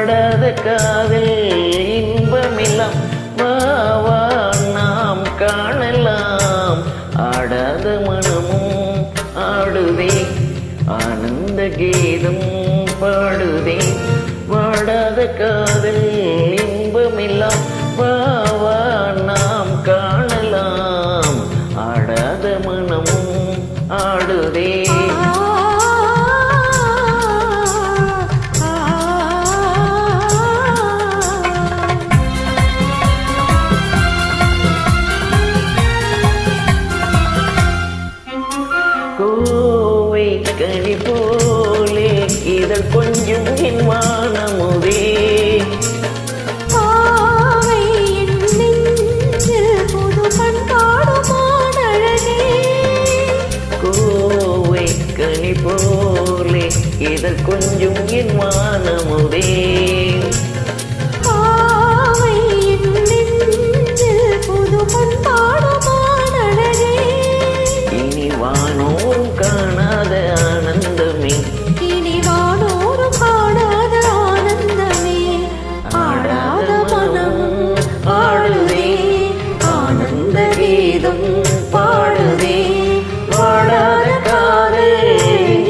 வாடாத காதல் இன்பமில்லாம் வா நாம் காணலாம். ஆடாத மனமும் ஆடுதே ஆனந்த கீதம் பாடுதே. வாடாத காதல் இன்பமில்லாம் வா நாம் காணலாம். ஆடாத மனமும் ஆடுதே. கோவை கனி போலே இதழ் கொஞ்சம் என் வானமுதே. கோவை கனி போலே இதழ் கொஞ்சம் என் வானமுதே. இனி வானோரும் காணாத ஆனந்தமே, இனி வானோரும் காணாத ஆனந்தமே. ஆடாத மனம் ஆடுதே ஆனந்த கீதம் பாடுதே. வாடாத காதல்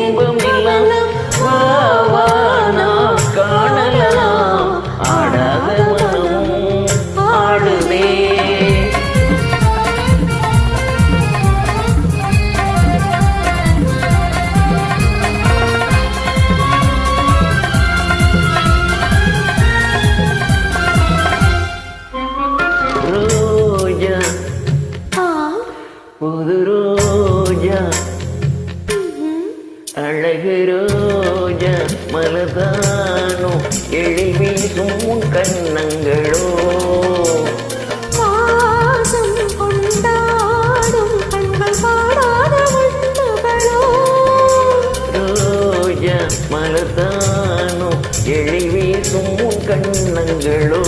இன்பமில்லாம் வா நாம் காணலாம். ஆடாத மனமும் ஆடுதே. ரோஜா புது ரோஜா அழகு ரோஜா மலதானோ எழில் வீசும் உன் கண்ணங்களோ. வாசம் கொண்டாடும் கண்கள் பாடாத வண்டுகளோ. ரோஜா மலதானோ எழில் வீசும் உன் கண்ணங்களோ.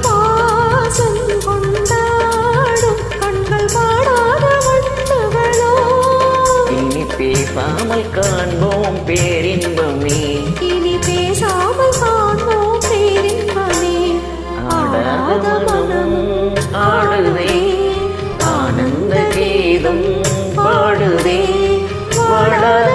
வாசம் கொண்டாடும் கண்கள் பாடாத வண்டுகளோ. இனி பேசாமல் காண்போம் பேரின்பமே, இனி பேசாமல் காண்போம் பேரின்பமே. ஆடாத மனமும் ஆடுதே ஆனந்த கீதம் பாடுதே. வாடாத